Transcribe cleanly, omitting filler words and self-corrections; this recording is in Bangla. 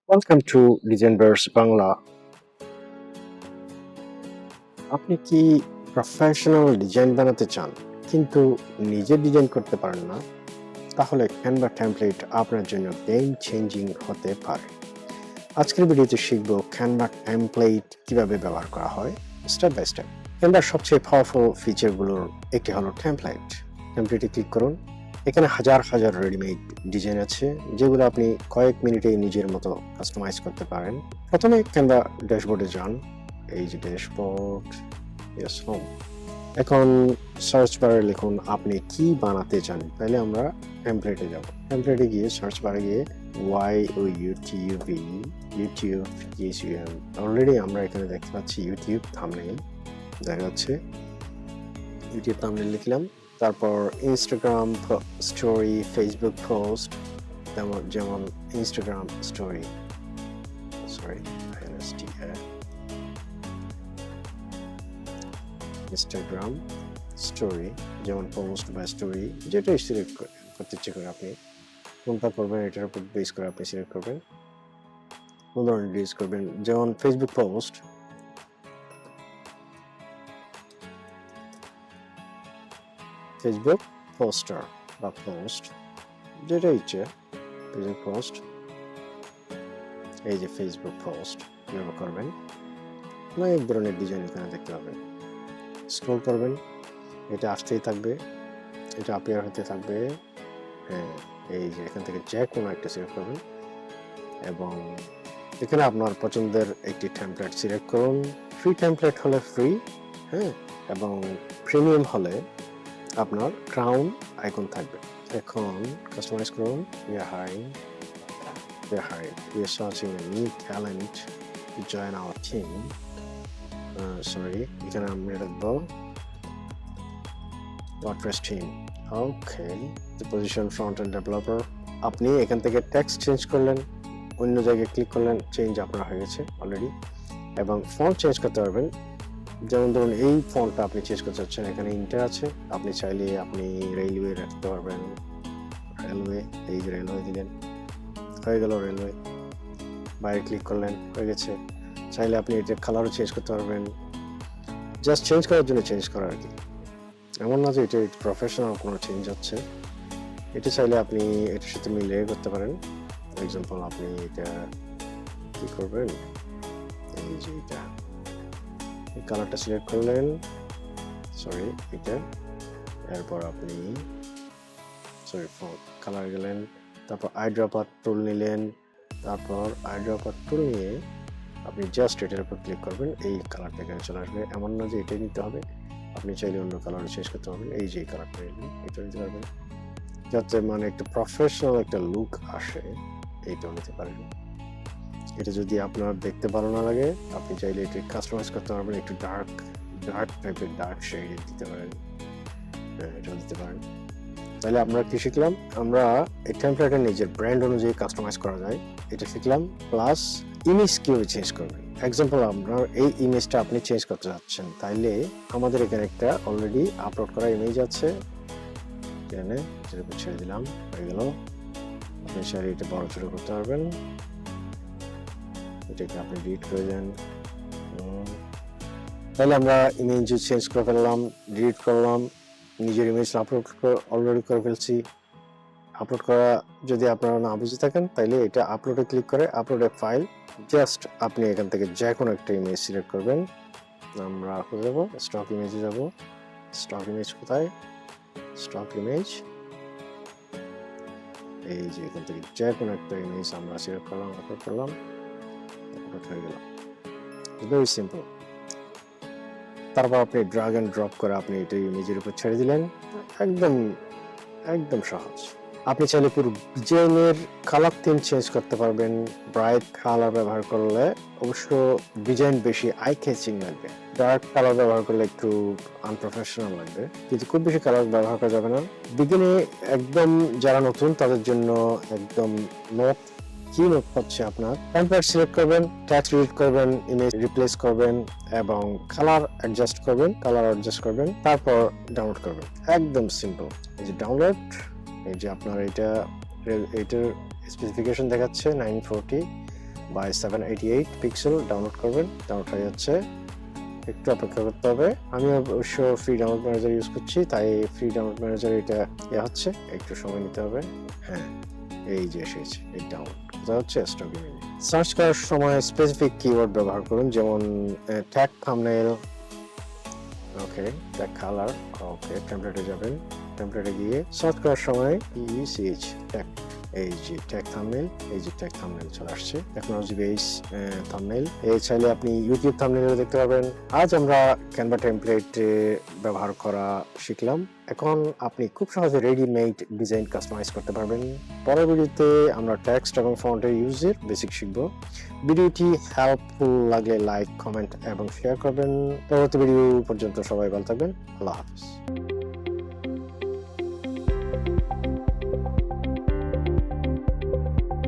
Welcome to DesignVerse Bangla. আপনি কি প্রফেশনাল ডিজাইন বানাতে চান কিন্তু নিজে ডিজাইন করতে পারেন না? তাহলে ক্যানভা টেমপ্লেট আপনার জন্য গেম চেঞ্জিং হতে পারে। আজকের ভিডিওতে শিখব ক্যানভা টেমপ্লেট কিভাবে ব্যবহার করা হয় স্টেপ বাই স্টেপ। ক্যানভার সবচেয়ে পাওয়ারফুল ফিচারগুলোর একটি হলো টেমপ্লেট। টেমপ্লেটে ক্লিক করুন। এখানে হাজার হাজার রেডিমেড ডিজাইন আছে যেগুলো আপনি কয়েক মিনিটে নিজের মতো কাস্টমাইজ করতে পারেন। প্রথমে ক্যানভা ড্যাশবোর্ডে যান। এই যে ড্যাশবোর্ড, ইয়েস হোম। এখন সার্চ বারে লিখুন আপনি কি বানাতে চান। তাহলে আমরা টেমপ্লেটে যাব। টেমপ্লেটে গিয়ে সার্চ বারে গিয়ে ইউটিউব অলরেডি আমরা এখানে দেখতে পাচ্ছি ইউটিউব থাম্বনেইল দেখা যাচ্ছে। ইউটিউব থাম্বনেইল লিখলাম, তারপর ইনস্টাগ্রাম স্টোরি, ফেসবুক পোস্ট, যেমন ইনস্টাগ্রাম স্টোরি, ইনস্টাগ্রাম স্টোরি যেমন পোস্ট বা স্টোরি, যেটাই সিলেক্ট করতে ইচ্ছে করে আপনি কোনটা করবেন এটার উপর বেস করে আপনি সিলেক্ট করবেন, কোন ধরনের ইউজ করবেন। যেমন ফেসবুক পোস্ট, ফেসবুক পোস্টার বা পোস্ট, যেটা ইচ্ছে ফেসবুক পোস্ট। এই যে ফেসবুক পোস্ট ব্যবহার করবেন, অনেক ধরনের ডিজাইন এখানে দেখতে পাবেন। স্ক্রল করবেন, এটা আসতেই থাকবে, এটা আপেয়ার হতে থাকবে। এই যে এখান থেকে যে কোনো একটা সিলেক্ট করবেন এবং এখানে আপনার পছন্দের একটি টেমপ্লেট সিলেক্ট করুন। ফ্রি টেমপ্লেট হলে ফ্রি, এবং প্রিমিয়াম হলে আপনার ক্রাউন আইকন থাকবে। এখন কাস্টমাইজ করুন। we are searching a new talent to join our team. এখানে আমরা রাখবো WordPress team. Okay, the position front end developer. আপনি এখান থেকে টেক্সট চেঞ্জ করলেন, অন্য জায়গায় ক্লিক করলেন, চেঞ্জ আপনার হয়ে গেছে অলরেডি। এবং ফন্ট চেঞ্জ করতে পারবেন। যেমন ধরুন এই ফন্টটা আপনি চেঞ্জ করতে চাচ্ছেন, এখানে ইন্টার আছে, আপনি চাইলে আপনি রেলওয়ে রাখতে পারবেন। রেলওয়ে, এই যে রেলওয়ে দিলেন, হয়ে গেল রেলওয়ে। বাইরে ক্লিক করলেন, হয়ে গেছে। চাইলে আপনি এটা কালারও চেঞ্জ করতে পারবেন। জাস্ট চেঞ্জ করার জন্য চেঞ্জ করা আর কি, এমন না যে এটা প্রফেশনাল কোনো চেঞ্জ হচ্ছে। এটা চাইলে আপনি এটার সাথে মিলিয়ে করতে পারেন। এক্সাম্পল আপনি এটা কি করবেন, এই যে এটা কালারটা সিলেক্ট করলেন, এটা, এরপর আপনি কালার গেলেন, তারপর আইড্রপার টুল নিলেন, তারপর আইড্রপার টুল নিয়ে আপনি জাস্ট এটার উপর ক্লিক করবেন, এই কালারটা এখানে চলে আসবে। এমন না যে এটাই নিতে হবে, আপনি চাইলে অন্য কালার চেঞ্জ করতে পারবেন। এই যে কালারটা নিলেন, এটা নিতে পারবেন, যাতে মানে একটা প্রফেশনাল একটা লুক আসে, এইটাও নিতে পারেন। এটা যদি আপনার দেখতে ভালো না লাগে, আপনি চাইলে এটা কাস্টমাইজ করতে পারবেন, একটু ডার্ক টাইপের ডার্ক শেড দিতে পারেন, এটাও দিতে পারেন। তাহলে আমরা কি শিখলাম? আমরা এই টেমপ্লেটের নিজের ব্র্যান্ড অনুযায়ী কাস্টমাইজ করা যায়, এটা শিখলাম। প্লাস ইমেজ কিভাবে চেঞ্জ করবেন। এক্সাম্পল, আপনার এই ইমেজটা আপনি চেঞ্জ করতে যাচ্ছেন, তাইলে আমাদের এখানে একটা অলরেডি আপলোড করা ইমেজ আছে, এখানে ছেড়ে দিলাম, হয়ে গেল। আপনি চাইলে এটা বড় ছোট করতে পারবেন, এটাকে আপনি ডিলিট করে দেন। তাহলে আমরা ইমেজ চেঞ্জ করে ফেললাম, ডিলিট করলাম, নিজের ইমেজ আপলোড অলরেডি করে ফেলছি। আপলোড করা যদি আপনারা না বুঝে থাকেন, তাইলে এটা আপলোডে ক্লিক করে আপলোডে ফাইল, জাস্ট আপনি এখান থেকে যে কোনো একটা ইমেজ সিলেক্ট করবেন। আমরা যাবো স্টক ইমেজে যাব। স্টক ইমেজ কোথায়? স্টক ইমেজ, এই যে এখান থেকে যে কোনো একটা ইমেজ আমরা সিলেক্ট করলাম, আপলোড করলাম, আপলোড হয়ে গেল। Very simple. তারপর আপনি ড্রাগ এন্ড ড্রপ করে আপনি এটা ইমেজের উপর ছেড়ে দিলেন, একদম সহজ। আপনি চাইলে পুরো ডিজাইনের কালার থিম চেঞ্জ করতে পারবেন। ব্রাইট কালার ব্যবহার করলে অবশ্য ডিজাইন বেশি আই ক্যাচিং লাগবে, ডার্ক কালার ব্যবহার করলে একটু আনপ্রফেশনাল লাগবে, কিন্তু খুব বেশি কালার ব্যবহার করা যাবে না। বিগিনে একদম যারা নতুন তাদের জন্য একদম নোট হচ্ছে আপনার টেমপ্লেট সিলেক্ট করবেন, টেক্সট রিড করবেন, ইমেজ রিপ্লেস করবেন এবং কালার অ্যাডজাস্ট করবেন, তারপর ডাউনলোড করবেন। একদম সিম্পল। এই যে ডাউনলোড, এই যে আপনার এইটার স্পেসিফিকেশন দেখাচ্ছে 940, বাই 788 পিক্সেল ডাউনলোড করবেন। ডাউনলোড হয়ে যাচ্ছে, একটু অপেক্ষা করতে হবে। আমি অবশ্য ফ্রি ডাউনলোড ম্যানেজার ইউজ করছি, তাই ফ্রি ডাউনলোড ম্যানেজার এটা হচ্ছে, একটু সময় নিতে হবে। হ্যাঁ, এই যে এসেছে এই ডাউনলোড, কোথায় হচ্ছে স্টক ইমেজ। সার্চ করার সময় স্পেসিফিক কিওয়ার্ড ব্যবহার করুন, যেমন ট্যাগ থাম্বনেল, ওকে, ট্যাগ কালার, ওকে, টেমপ্লেটে যাবেন, টেমপ্লেটে গিয়ে সার্চ করার সময় TECH ট্যাগ, এই যে ট্যাগ থাম্বনেল, এই যে ট্যাগ থাম্বনেল চলে আসছে, টেকনোলজি বেস থাম্বনেল। এই চাইলে আপনি ইউটিউব থাম্বনেলও দেখতে পাবেন। আজ আমরা ক্যানভা টেমপ্লেট ব্যবহার করা শিখলাম। এখন আপনি খুব সহজে রেডিমেড ডিজাইন কাস্টমাইজ করতে পারবেন। পরের ভিডিওতে আমরা টেক্সট এবং ফন্টের ইউজের বেসিক শিখব। ভিডিওটি হেল্পফুল লাগলে লাইক, কমেন্ট এবং শেয়ার করবেন। পরবর্তী ভিডিও পর্যন্ত সবাই ভালো থাকবেন। আল্লাহ হাফেজ।